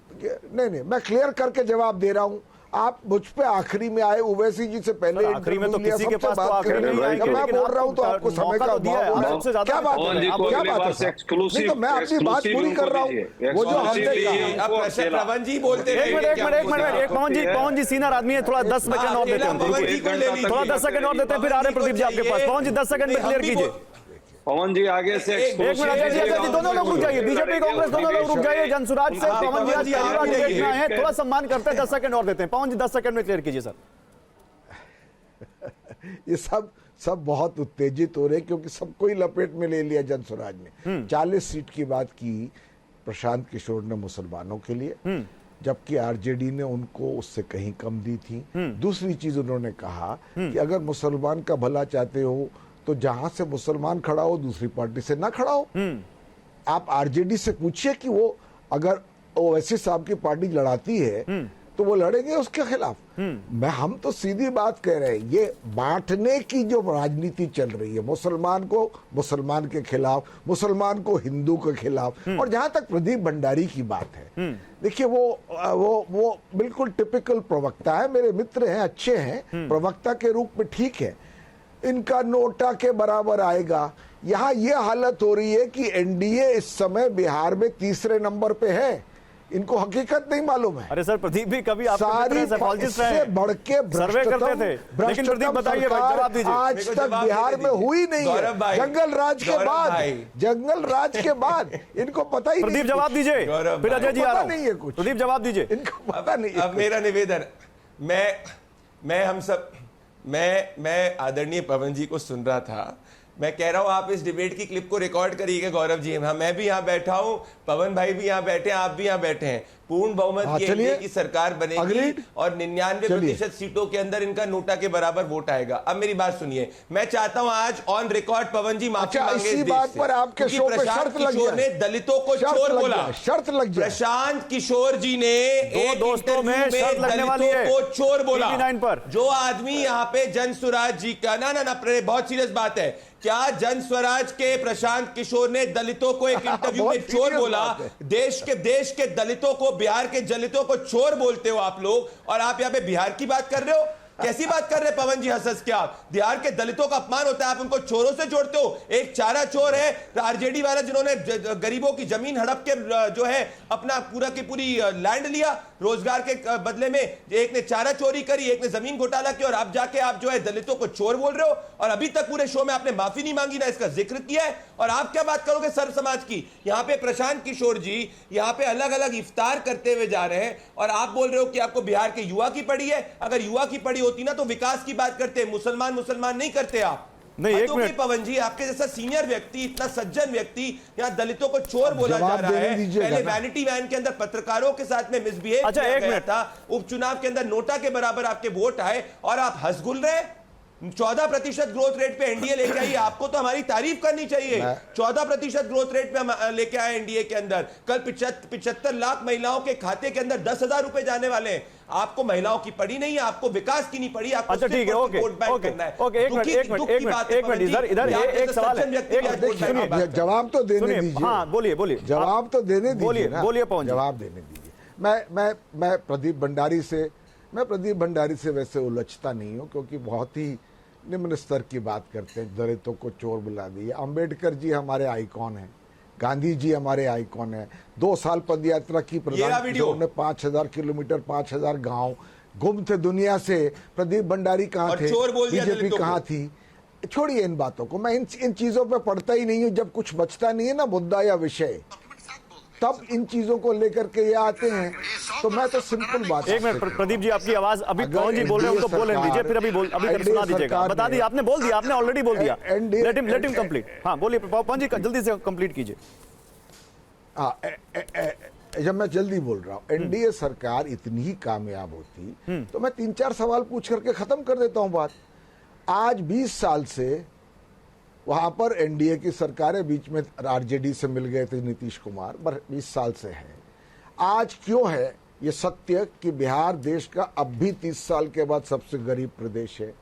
मैं क्लियर करके जवाब दे रहा हूं। आप मुझ पे आखिरी में आए, ओवैसी जी से पहले आखिरी में तो किसी के पास तो आखिरी में मैं बोल रहा हूं तो आपको समय का दिया है, सबसे ज्यादा क्या बात है, क्या बात है? नहीं तो मैं अपनी बात पूरी कर रहा हूं। वो जो हमने पवन जी बोलते एक मिनट पवन जी सीनियर आदमी है, थोड़ा 10 सेकंड और देते हैं, थोड़ा 10 सेकंड और देते हैं, फिर आ रहे हैं प्रदीप जी आपके पास। पवन जी 10 सेकंड में क्लियर कीजिए। पवन जी आगे से एक मिनट, दोनों लोग रुक जाइए, बीजेपी कांग्रेस दोनों लोग रुक जाइए। जनसुराज से पवन जी आज पहली बार डिबेट में आए हैं, थोड़ा सम्मान करते हैं, 10 सेकंड और देते हैं। पवन जी 10 सेकंड में क्लियर कीजिए सर। ये सब बहुत उत्तेजित हो रहे हैं क्योंकि सबको ही लपेट में ले लिया जनसुराज ने। 40 सीट की बात की प्रशांत किशोर ने मुसलमानों के लिए, जबकि आरजेडी ने उनको उससे कहीं कम दी थी। दूसरी चीज उन्होंने कहा कि अगर मुसलमान का भला चाहते हो तो जहां से मुसलमान खड़ा हो दूसरी पार्टी से ना खड़ा हो। आप आरजेडी से पूछिए कि वो अगर ओवैसी साहब की पार्टी लड़ाती है तो वो लड़ेंगे उसके खिलाफ। हम तो सीधी बात कह रहे हैं, ये बांटने की जो राजनीति चल रही है, मुसलमान को मुसलमान के खिलाफ, मुसलमान को हिंदू के खिलाफ। और जहां तक प्रदीप भंडारी की बात है, देखिए वो बिल्कुल टिपिकल प्रवक्ता है, मेरे मित्र हैं, अच्छे हैं, प्रवक्ता के रूप में ठीक है। इनका नोटा के बराबर आएगा। यहां ये हालत हो रही है कि एनडीए इस समय बिहार में तीसरे नंबर पे है, इनको हकीकत नहीं मालूम है। अरे सर प्रदीप भी कभी आप सारी इससे बढ़ के सर्वे करते थे, लेकिन प्रदीप बताइए, जवाब दीजिए। आज तक बिहार में हुई नहीं है, जंगल राज के बाद इनको पता ही नहीं। प्रदीप जवाब दीजिए, फिर अजय जी आ रहा नहीं है कुछ। प्रदीप जवाब दीजिए, इनको पता नहीं। अब मेरा निवेदन, मैं आदरणीय पवन जी को सुन रहा था। मैं कह रहा हूं आप इस डिबेट की क्लिप को रिकॉर्ड करिएगा गौरव जी। मैं भी यहां बैठा हूं, पवन भाई भी यहां बैठे हैं, आप भी यहां बैठे हैं। पूर्ण बहुमत की एनडीए की सरकार बनेगी और 99% सीटों के अंदर इनका नोटा के बराबर वोट आएगा। अब मेरी बात सुनिए, मैं चाहता हूं आज ऑन रिकॉर्ड पवन जी माफी मांगे इस देश से, पर आपके शो पे शर्त लग गया ने दलितों को चोर बोला, शर्त लग गया। प्रशांत किशोर जी ने एक दोस्तों में शर्त लगने वाली है, को चोर बोला। पर जो आदमी यहाँ पे जनस्वराज जी का ना बहुत सीरियस बात है, क्या जनस्वराज के प्रशांत किशोर ने दलितों को एक इंटरव्यू में चोर बोला? देश के दलितों को, बिहार के दलितों को चोर बोलते हो आप लोग, और आप यहाँ पे बिहार की बात कर रहे हो? कैसी बात कर रहे हैं पवन जी, हंस के आप? बिहार के दलितों का अपमान होता है, आप उनको चोरों से जोड़ते हो। एक चारा चोर है आरजेडी वाला, जिन्होंने गरीबों की जमीन हड़प के जो है अपना पूरा की पूरी लैंड लिया रोजगार के बदले में। एक ने चारा चोरी करी, एक ने जमीन घोटाला किया, और आप जाके आप जो है दलितों को चोर बोल रहे हो। और अभी तक पूरे शो में आपने माफी नहीं मांगी, ना इसका जिक्र किया है। और आप क्या बात करोगे सर्व समाज की? यहाँ पे प्रशांत किशोर जी यहाँ पे अलग अलग इफ्तार करते हुए जा रहे हैं, और आप बोल रहे हो कि आपको बिहार के युवा की पड़ी है। अगर युवा की पड़ी होती ना तो विकास की बात करते, मुसलमान नहीं करते आप। नहीं, एक मिनट पवन जी, आपके जैसा सीनियर व्यक्ति, इतना सज्जन व्यक्ति, यहाँ दलितों को चोर बोला जा रहा है। पहले वैनिटी वैन के अंदर पत्रकारों के साथ में मिसबिहेव किया गया था, उपचुनाव के अंदर नोटा के बराबर आपके वोट आए, और आप हंसगुल रहे। 14% ग्रोथ रेट पे एनडीए लेके आई, आपको तो हमारी तारीफ करनी चाहिए। 14% ग्रोथ रेट पे लेके आए एनडीए के अंदर। कल 75 लाख महिलाओं के खाते के अंदर 10,000 रुपए जाने वाले हैं। आपको महिलाओं की पड़ी नहीं है, आपको विकास की नहीं पड़ी, आपको अच्छा ठीक है, ओके इधर एक सवाल है, जवाब तो देने दीजिए। हाँ बोलिए, जवाब तो देने दीजिए, बोलिए पवन, जवाब देने दीजिए। मैं प्रदीप भंडारी से वैसे उलझता नहीं हूं, क्योंकि बहुत ही निम्न स्तर की बात करते हैं, दलितों को चोर बुला दिए। अंबेडकर जी हमारे आइकॉन हैं, गांधी जी हमारे आइकॉन हैं। 2 साल पद यात्रा की प्रधानमंत्री, 5,000 किलोमीटर, 5,000 गांव गुम थे दुनिया से। प्रदीप भंडारी कहाँ थे, बीजेपी कहाँ थी? छोड़िए इन बातों को, मैं इन चीजों पे पढ़ता ही नहीं हूँ। जब कुछ बचता नहीं है ना मुद्दा या विषय, तब इन चीजों को लेकर के ये आते हैं। तो मैं तो सिंपल बात, एक मिनट प्रदीप जी, आपकी आवाज अभी पवन जी बोल रहे हैं, उनको बोलने दीजिए, फिर अभी सुना दीजिएगा। बता दिए आपने, बोल दिया आपने, ऑलरेडी बोल दिया। Let him complete. हाँ बोलिए पवन जी, जल्दी से कंप्लीट कीजिए। जब मैं जल्दी बोल रहा हूं, एनडीए सरकार इतनी ही कामयाब होती तो मैं 3-4 सवाल पूछ करके खत्म कर देता हूं बात। आज 20 साल से वहां पर एनडीए की सरकारें, बीच में आरजेडी से मिल गए थे नीतीश कुमार, पर 20 साल से है। आज क्यों है ये सत्य कि बिहार देश का अब भी 30 साल के बाद सबसे गरीब प्रदेश है?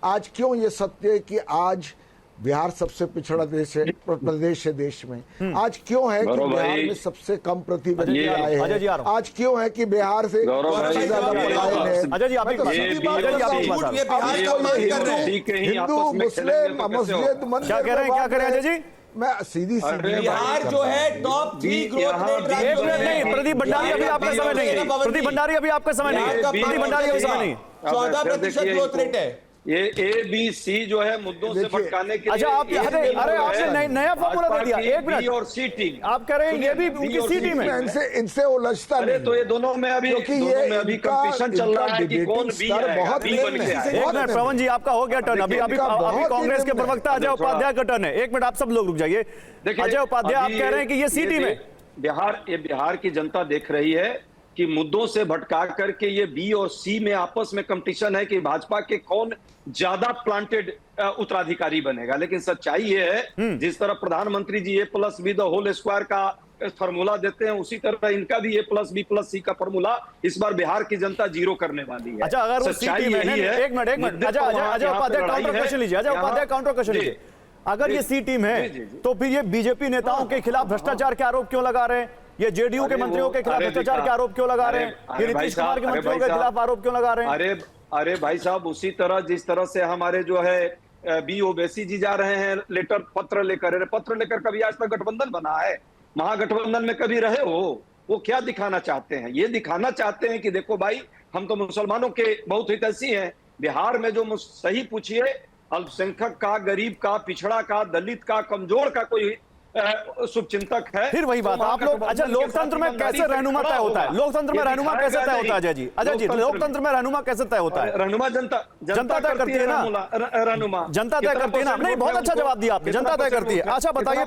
आज क्यों ये सत्य है कि आज बिहार सबसे पिछड़ा देश है, प्रदेश है देश में? आज क्यों है कि बिहार में सबसे कम प्रतिबंध आए हैं? आज क्यों है कि बिहार से सबसे ज्यादा पलायन है? हिंदू मुस्लिम मस्जिद मंदिर, क्या कह रहे हैं, क्या कह रहे हैं अजय जी? मैं सीधी बिहार जो है टॉप 3 ग्रोथ रेट एक मिनट नहीं, प्रदीप भंडारी अभी आपका समय नहीं है। प्रदीप भंडारी अभी आपका समय नहीं है। प्रदीप भंडारी अभी समय नहीं है। 14% ग्रोथ रेट है। ये ABC जो है मुद्दों से भटकाने के लिए। अच्छा, आप अरे आपने नया फॉर्मूला दे दिया। एक मिनट, और सी टीम आप कह रहे हैं ये भी उनकी सी टीम है। इनसे उलझता नहीं। तो ये दोनों में अभी कंपटीशन चल रहा है कि कौन बी है। बहुत बी बन के आए। एक मिनट पवन जी, आपका हो गया टर्न। अभी कांग्रेस के प्रवक्ता अजय उपाध्याय का टर्न है। एक मिनट, आप सब लोग रुक जाइए। अजय उपाध्याय, आप कह रहे हैं कि ये सी टीम है। बिहार की जनता देख रही है कि मुद्दों से भटका करके ये बी और सी में आपस में कंपटीशन है कि भाजपा के कौन ज्यादा प्लांटेड उत्तराधिकारी बनेगा। लेकिन सच्चाई ये है, जिस तरह प्रधानमंत्री जी A+B² का फॉर्मूला देते हैं, उसी तरह इनका भी A+B+C का फॉर्मूला इस बार बिहार की जनता 0 करने वाली है। अच्छा, अगर वो सी टीम है, एक minute Ajay Upadhyay counter question लीजिए। अजय उपाध्याय काउंटर क्वेश्चन लीजिए। अगर ये सी टीम है तो फिर ये बीजेपी नेताओं के खिलाफ भ्रष्टाचार के आरोप क्यों लगा रहे हैं? ये जेडीयू के मंत्रियों के खिलाफ भ्रष्टाचार के आरोप क्यों लगा रहे हैं? ये नीतीश कुमार के मंत्रियों के खिलाफ आरोप क्यों लगा रहे हैं? अरे भाई साहब, उसी तरह जिस तरह से हमारे जो है बी ओवैसी जी जा रहे हैं लेटर पत्र लेकर कभी आज तक गठबंधन बना है? महागठबंधन में कभी रहे हो? वो क्या दिखाना चाहते हैं? ये दिखाना चाहते हैं कि देखो भाई, हम तो मुसलमानों के बहुत हितैषी हैं। बिहार में जो सही पूछिए, अल्पसंख्यक का, गरीब का, पिछड़ा का, दलित का, कमजोर का कोई शुभचिंतक है। फिर वही बात, आप लोग अच्छा, लोकतंत्र में कैसे रहनुमा तय होता है? लोकतंत्र में रहनुमा कैसे तय होता है अजय जी? अजय जी, लोकतंत्र में रहनुमा कैसे तय होता है? रहनुमा जनता तय करती है ना। रहनुमा जनता तय करती है ना। नहीं, बहुत अच्छा जवाब दिया आपने, जनता तय करती है। अच्छा बताइए,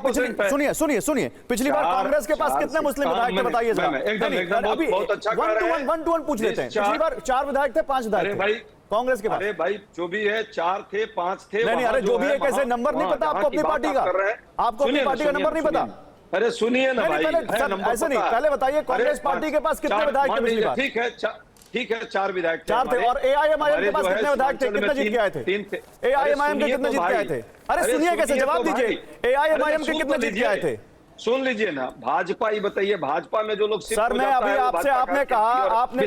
सुनिए, पिछली बार कांग्रेस के पास कितने मुस्लिम विधायक थे बताइए जरा। अभी 1 to 1 पूछ लेते हैं। पिछली बार 4 विधायक थे, 5 विधायक थे कांग्रेस के पास। अरे भाई, जो भी है 4 थे, 5 थे। नहीं, अरे जो भी है, कैसे नंबर नहीं पता आपको अपनी पार्टी का? आपको अपनी पार्टी का नंबर नहीं पता? अरे सुनिए ना भाई, ऐसे नहीं, पहले बताइए कांग्रेस पार्टी के पास कितने विधायक थे पिछली बार? ठीक है, 4 विधायक 4 थे। और AIMIM के पास कितने विधायक थे? कितने जीत के आए थे? 3 थे। AIMIM के कितने जीत के आए थे? अरे सुनिए, कैसे जवाब दीजिए। AIMIM के कितने जीत के आए थे? सुन लीजिए ना, भाजपा ही बताइए, भाजपा में जो लोग सर, मैं अभी आपसे आपने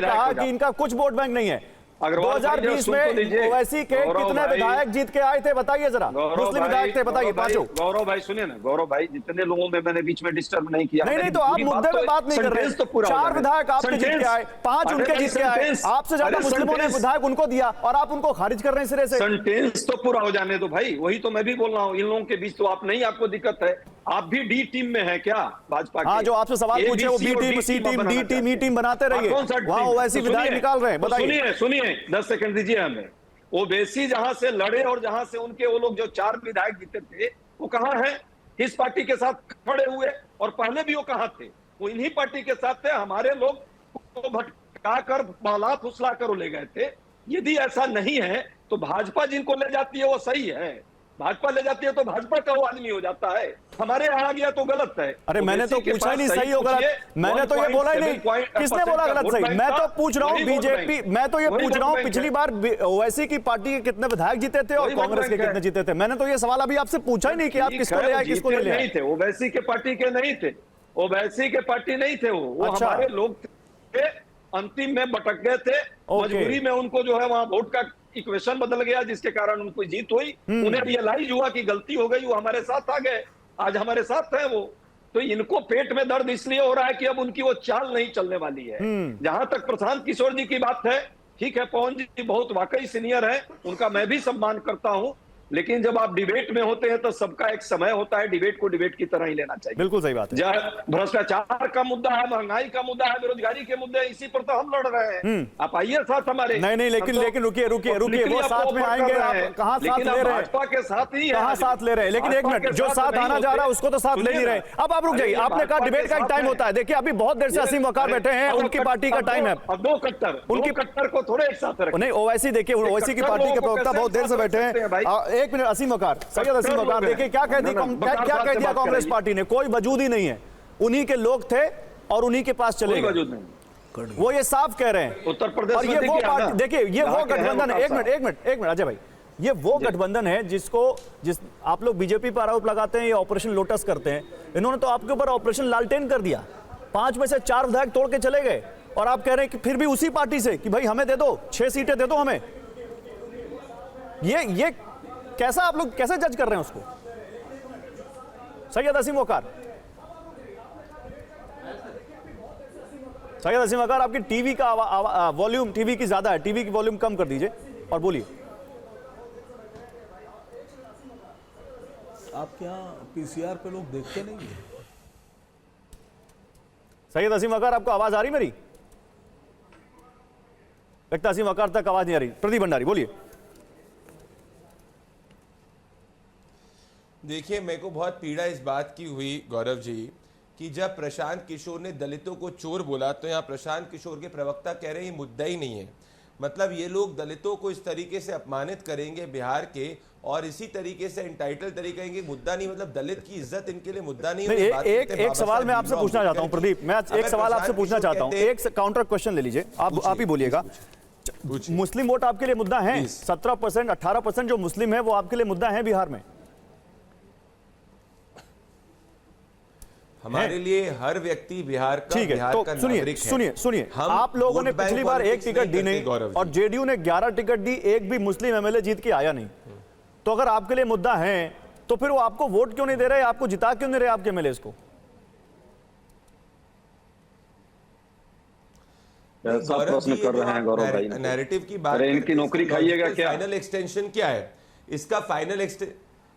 कहा कि इनका कुछ वोट बैंक नहीं है। 2020 में ओवैसी के कितने विधायक जीत के आए थे बताइए जरा? मुस्लिम विधायक थे बताइए, 5। गौरव भाई सुनिए ना, गौरव भाई, जितने लोगों में मैंने बीच में डिस्टर्ब नहीं किया। नहीं, तो आप मुद्दे पे बात नहीं कर रहे। 4 विधायक आपके जीत के आए, 5 उनके जीत के आए। आपसे ज्यादा मुस्लिमों ने विधायक उनको दिया और आप उनको खारिज कर रहे हैं सिरे से। सेंटेंस तो पूरा हो जाने दो भाई, वही तो मैं भी बोल रहा हूँ। इन लोगों के बीच तो आप नहीं, आपको दिक्कत है। आप भी डी टीम में है क्या भाजपा की? हाँ, जो आपसे सवाल पूछे वो बी टीम, सी टीम, डी टीम, ई टीम बनाते रहिए। वहां ओवैसी विधायक निकाल रहे हैं, बताइए। सुनिए 10 सेकंड दीजिए हमें। ओवैसी जहां से लड़े और जहां से उनके वो लोग जो 4 विधायक जीते थे, वो कहां है? किस पार्टी के साथ खड़े हुए? और पहले भी वो कहां थे? वो इन्हीं पार्टी के साथ थे। हमारे लोग को भटका कर, बहला फुसला कर ले गए थे। यदि ऐसा नहीं है तो भाजपा जिनको ले जाती है वो सही है। भाजपा ले जाती है तो भाजपा का वो आदमी हो जाता है। हमारे यहाँ गया तो गलत है। अरे मैंने तो पूछा ही नहीं सही हो गलत, मैंने तो ये बोला ही नहीं। किसने बोला गलत सही? मैं तो पूछ रहा हूँ बीजेपी, मैं तो ये पूछ रहा हूँ पिछली बार ओवैसी की पार्टी के कितने विधायक जीते थे और कांग्रेस के कितने जीते थे। मैंने तो ये सवाल अभी आपसे पूछा ही नहीं कि आप किसको ले आए, किसको ले आए। ओवैसी के पार्टी के नहीं थे, ओवैसी के पार्टी नहीं थे। वो हमारे लोग थे, अंतिम में भटक गए थे। मजबूरी में उनको जो है वहां वोट का इक्वेशन बदल गया, जिसके कारण उनको जीत हुई। उन्हें रियलाइज हुआ कि गलती हो गई, वो हमारे साथ आ गए, आज हमारे साथ है वो। तो इनको पेट में दर्द इसलिए हो रहा है कि अब उनकी वो चाल नहीं चलने वाली है। जहां तक प्रशांत किशोर जी की बात है, ठीक है, पवन जी बहुत वाकई सीनियर है, उनका मैं भी सम्मान करता हूं। लेकिन जब आप डिबेट में होते हैं तो सबका एक समय होता है, डिबेट को डिबेट की तरह ही लेना चाहिए। बिल्कुल सही बात है। जहाँ भ्रष्टाचार का मुद्दा है, महंगाई का मुद्दा है, बेरोजगारी के मुद्दे हैं, इसी पर तो हम लड़ रहे हैं। आप आइए साथ हमारे। नहीं, लेकिन रुकिए, वो साथ में आएंगे, आप कहाँ साथ ले रहे हैं? भाजपा के साथ ही कहाँ साथ ले रहे हैं? लेकिन एक मिनट, जो साथ आना जा रहा है उसको तो साथ ले नहीं रहे। अब आप रुक जाइए, आपने कहा डिबेट का एक टाइम होता है। देखिए अभी बहुत देर से असीम वकार बैठे हैं, उनकी पार्टी का टाइम है। अब दो कट्टर को थोड़े एक साथ रखें। नहीं, ओवैसी देखिए, ओवैसी की पार्टी के प्रवक्ता बहुत देर से बैठे हैं। एक मिनट, असीम वकार, सैयद असीम वकार, देखिए क्या कह दिया कांग्रेस पार्टी ने? कोई वजूद ही नहीं है, उन्हीं के लोग थे और उन्हीं के पास चले गए, वो ये साफ कह रहे हैं। उत्तर प्रदेश और ये वो पार्टी, देखिए ये वो गठबंधन है। एक मिनट अजय भाई, ये वो गठबंधन है जिस आप लोग बीजेपी पर आरोप लगाते हैं ये ऑपरेशन लोटस करते हैं, इन्होंने तो आपके ऊपर ऑपरेशन लालटेन कर दिया। 5 में से 4 विधायक तोड़ के चले गए और आप कह रहे हैं कि फिर भी उसी पार्टी से कि भाई हमें दे दो, 6 सीटें दे दो हमें। ये कैसा, आप लोग कैसे जज कर रहे हैं उसको? सैयद असीम वकार, आपकी टीवी का वॉल्यूम, टीवी की ज्यादा है, टीवी की वॉल्यूम कम कर दीजिए और बोलिए। आपके यहाँ पीसीआर पे लोग देखते नहीं है? सैयद असीम वकार, आपको आवाज आ रही मेरी? लगता असीम वकार तक आवाज नहीं आ रही। प्रदीप भंडारी बोलिए। देखिए, मेरे को बहुत पीड़ा इस बात की हुई गौरव जी कि जब प्रशांत किशोर ने दलितों को चोर बोला तो यहाँ प्रशांत किशोर के प्रवक्ता कह रहे हैं ये मुद्दा ही नहीं है। मतलब ये लोग दलितों को इस तरीके से अपमानित करेंगे बिहार के, और इसी तरीके से एंटाइटल तरीके करेंगे, मुद्दा नहीं, मतलब दलित की इज्जत इनके लिए मुद्दा नहीं है। एक सवाल मैं आपसे पूछना चाहता हूं प्रदीप, मैं एक सवाल आपसे पूछना चाहता हूं, एक काउंटर क्वेश्चन ले लीजिए, आप ही बोलिएगा। मुस्लिम वोट आपके लिए मुद्दा है? 17%, 18% जो मुस्लिम है वो आपके लिए मुद्दा है बिहार में? हमारे लिए हर व्यक्ति बिहार का, ठीक है, तो सुनिए, आप लोगों ने पिछली बार एक टिकट दी नहीं और जेडीयू ने 11 टिकट दी, एक भी मुस्लिम एमएलए जीत के आया नहीं। तो अगर आपके लिए मुद्दा है तो फिर वो आपको वोट क्यों नहीं दे रहे, आपको जिता क्यों नहीं रहे आपके एमएलए को? प्रश्न कर रहे हैं गौरव भाई, नैरेटिव की बात, इनकी नौकरी खाइएगा क्या? फाइनल एक्सटेंशन क्या है इसका?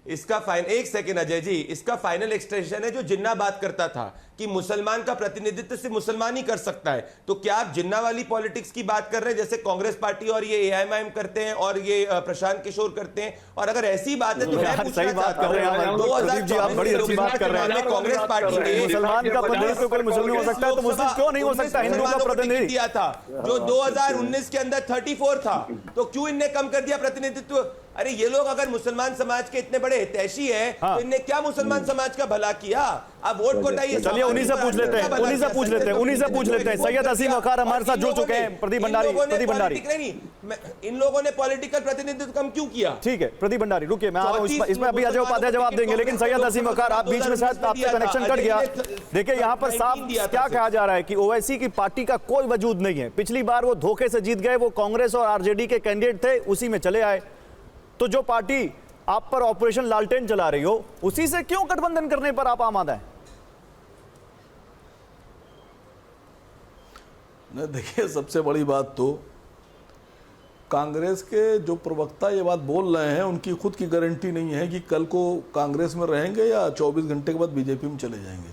एक सेकेंड अजय जी, इसका फाइनल एक्सटेंशन है जो जिन्ना बात करता था कि मुसलमान का प्रतिनिधित्व सिर्फ मुसलमान ही कर सकता है। तो क्या आप जिन्ना वाली पॉलिटिक्स की बात कर रहे हैं जैसे कांग्रेस पार्टी और ये एआईएमआईएम करते हैं और ये प्रशांत किशोर करते हैं? और अगर ऐसी बात है तो मैं पूछना चाहता हूं, 2014 कांग्रेस पार्टी ने मुसलमान का प्रतिनिधित्व कोई मुस्लिम हो सकता है तो मुस्लिम क्यों नहीं हो सकता हिंदू का प्रतिनिधि दिया था जो 2019 के अंदर 34 था, तो क्यों इनने कम कर दिया प्रतिनिधित्व? अरे ये लोग अगर मुसलमान समाज के इतने बड़े हितैषी हैं तो इनने क्या मुसलमान समाज का भला किया? अब वोट कोटाइए। चलिए उन्हीं से पूछ लेते हैं। सैयद असीम वकार हमारे साथ जुड़ चुके हैं। प्रदीप भंडारी, इन लोगों ने पॉलिटिकल प्रतिनिधित्व कम क्यों किया? ठीक है प्रदीप भंडारी, रुकिए, मैं आ रहा हूं इसमें अभी अजय उपाध्याय जवाब देंगे, लेकिन सैयद असीम वकार आप बीच में शायद आपसे कनेक्शन कट गया। देखिए यहाँ पर साफ क्या कहा जा रहा है कि ओवैसी की पार्टी का कोई वजूद नहीं है। पिछली बार वो धोखे से जीत गए, वो कांग्रेस और आरजेडी के कैंडिडेट थे, उसी में चले आए। तो जो पार्टी आप पर ऑपरेशन लालटेन चला रही हो उसी से क्यों गठबंधन करने पर आप आमादा है? देखिए, सबसे बड़ी बात तो कांग्रेस के जो प्रवक्ता ये बात बोल रहे हैं उनकी खुद की गारंटी नहीं है कि कल को कांग्रेस में रहेंगे या 24 घंटे के बाद बीजेपी में चले जाएंगे।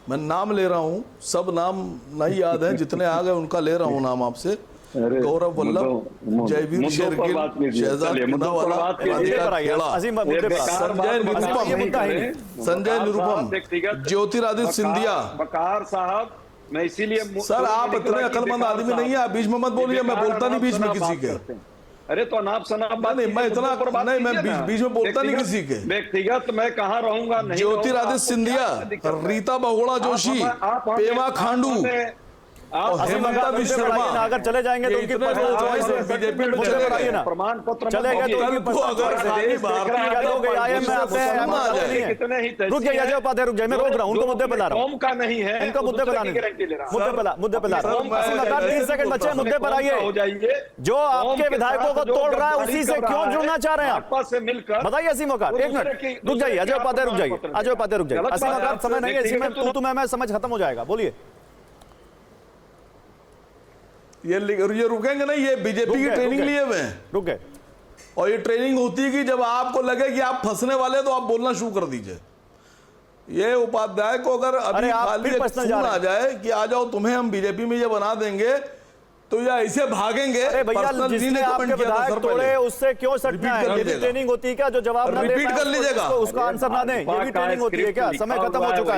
मैं नाम ले रहा हूं, सब नाम नहीं याद है, जितने आ गए उनका ले रहा हूं नाम आपसे। गौरव वल्लभ, जयवीर शेरगिल, शहजाद पूनावाला, संजय निरुपम, ज्योतिरादित्य सिंधिया। बकार साहब, मैं इसीलिए सर आप इतने अकलमंद आदमी नहीं है, आप बीच में मत बोलिए, मैं बोलता नहीं बीच में किसी के। अरे तो अनाप शनाप बात नहीं, मैं इतना नहीं, मैं बीच में बोलता नहीं किसी के। व्यक्तिगत मैं कहाँ रहूंगा? ज्योतिरादित्य सिंधिया, रीता बहुगुणा जोशी, पेमा खांडू और हेमंता विश्व शर्मा अगर चले जाएंगे तो उनकी बीजेपी में चले गए ना, प्रमाण पत्र चले गए तो रुक जाइए अजय उपाध्याय, रुक जाइए, मैं रोक रहा हूँ, उनको मुद्दे पे ला रहा हूँ, का नहीं है, इनको मुद्दे पे मुद्दे पे ला रहा हूँ। 3 सेकंड बचे, मुद्दे पर आइए। जो आपके विधायकों को तोड़ रहा है उसी से क्यों जुड़ना चाह रहे हैं आप? से मिलकर बताइए असीम वकार, एक मिनट रुक जाइए, अजय उपाध्याय रुक जाइए, अजय उपाध्याय रुक जाइए, असीम वकार समय नहीं है, इसी में तू मैं समझ खत्म हो जाएगा। बोलिए। ये रुकेंगे नहीं, ये बीजेपी की ट्रेनिंग लिए हुए हैं। रुक गए। और ये ट्रेनिंग होती है कि जब आपको लगे कि आप फंसने वाले तो आप बोलना शुरू कर दीजिए। ये उपाध्याय को अगर अभी आप खाली फिर एक पर्सनल फोन जा रहे आ हैं। जाए कि आ जाओ तुम्हें हम बीजेपी में ये बना देंगे, तो या ऐसे भागेंगे। अरे भैया, पर्सनल जिसने ने आपके कमेंट किया था विधायक सर तोड़े पहले। उससे क्यों सटना रिपीट है? कर यदि लीजिएगा। ट्रेनिंग होती है क्या जो जवाब ना दे रिपीट पाए कर लीजिएगा। उसका आंसर ना दें, ये भी ट्रेनिंग होती है क्या? समय खत्म हो चुका है।